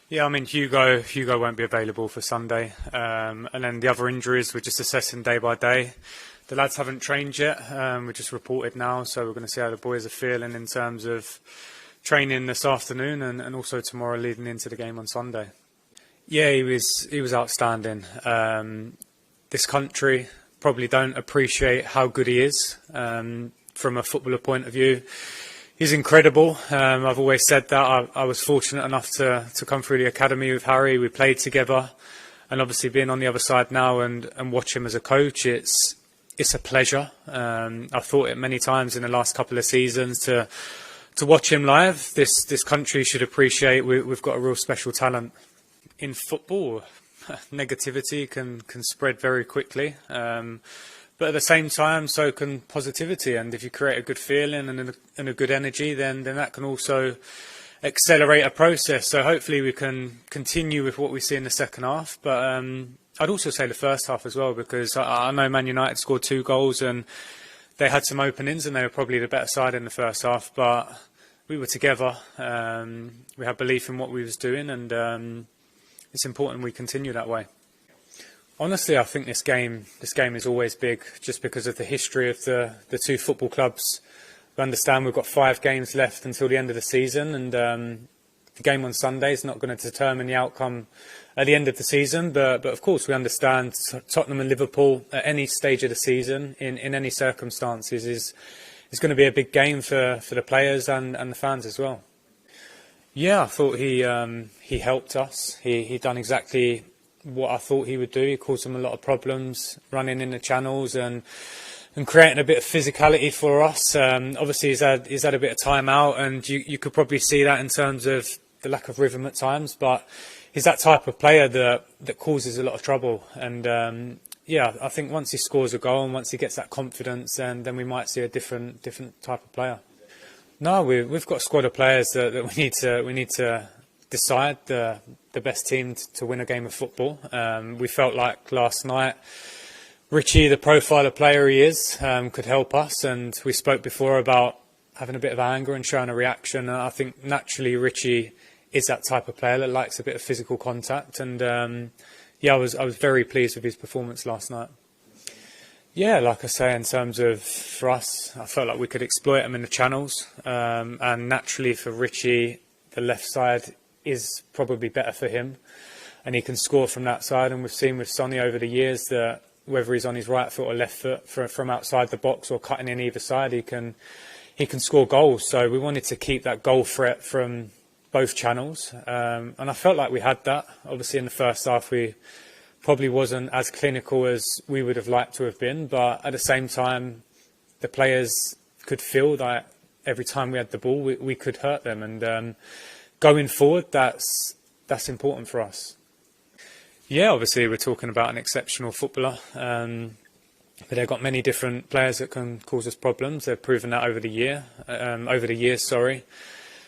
Yeah, I mean, Hugo won't be available for Sunday. And then the other injuries, we're just assessing day by day. The lads haven't trained yet. We just reported now, so we're going to see how the boys are feeling in terms of training this afternoon and also tomorrow leading into the game on Sunday. Yeah, he was outstanding. This country probably don't appreciate how good he is from a footballer point of view. He's incredible. I've always said that. I was fortunate enough to come through the academy with Harry. We played together, and obviously being on the other side now and watch him as a coach, it's a pleasure. I've thought it many times in the last couple of seasons to watch him live. This country should appreciate we've got a real special talent. In football, negativity can spread very quickly. But at the same time, so can positivity. And if you create a good feeling and a good energy, then that can also accelerate a process. So hopefully we can continue with what we see in the second half. But I'd also say the first half as well, because I know Man United scored 2 goals and they had some openings and they were probably the better side in the first half. But we were together. We had belief in what we was doing, and it's important we continue that way. Honestly, I think this game is always big just because of the history of the 2 football clubs. We understand we've got 5 games left until the end of the season, and the game on Sunday is not going to determine the outcome at the end of the season. But of course, we understand Tottenham and Liverpool at any stage of the season, in any circumstances, is going to be a big game for the players and the fans as well. Yeah, I thought he helped us. He done exactly what I thought he would do. He caused them a lot of problems running in the channels and creating a bit of physicality for us. Obviously he's had a bit of time out, and you could probably see that in terms of the lack of rhythm at times, but he's that type of player that causes a lot of trouble. And yeah, I think once he scores a goal and once he gets that confidence, then we might see a different type of player. No, we've got a squad of players that we need to decide the best team to win a game of football. We felt like last night Richie, the profile of player he is, could help us, and we spoke before about having a bit of anger and showing a reaction. I think naturally Richie is that type of player that likes a bit of physical contact, and yeah, I was very pleased with his performance last night. Yeah, like I say, in terms of, for us, I felt like we could exploit him in the channels, and naturally for Richie, the left side is probably better for him, and he can score from that side. And we've seen with Sonny over the years that whether he's on his right foot or left foot, from outside the box or cutting in either side, he can score goals. So we wanted to keep that goal threat from both channels, and I felt like we had that. Obviously in the first half we probably wasn't as clinical as we would have liked to have been, but at the same time the players could feel that every time we had the ball we could hurt them, and going forward that's important for us. Yeah, obviously we're talking about an exceptional footballer, but they've got many different players that can cause us problems. They've proven that over the years,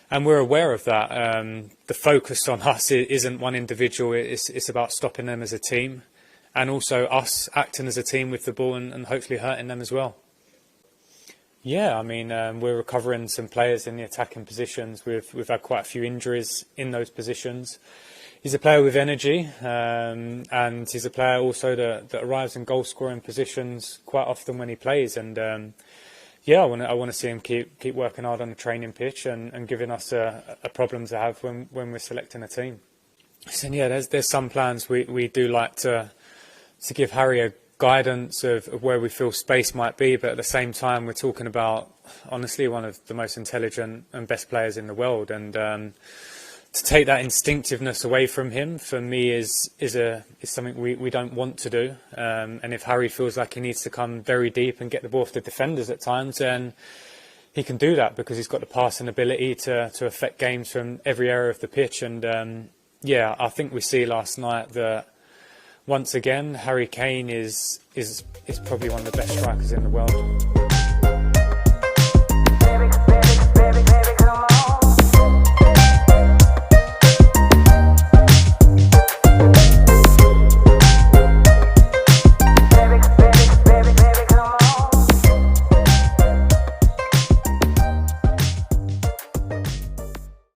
and we're aware of that. The focus on us isn't one individual. It's about stopping them as a team, and also us acting as a team with the ball and hopefully hurting them as well. Yeah, I mean, we're recovering some players in the attacking positions. We've had quite a few injuries in those positions. He's a player with energy, and he's a player also that arrives in goal-scoring positions quite often when he plays. And yeah, I want to see him keep working hard on the training pitch and giving us a problem to have when we're selecting a team. So yeah, there's some plans. We do like to give Harry a guidance of where we feel space might be, but at the same time we're talking about honestly one of the most intelligent and best players in the world, and to take that instinctiveness away from him for me is something we don't want to do, and if Harry feels like he needs to come very deep and get the ball off the defenders at times, then he can do that because he's got the passing ability to affect games from every area of the pitch. And yeah, I think we see last night that once again, Harry Kane is probably one of the best strikers in the world.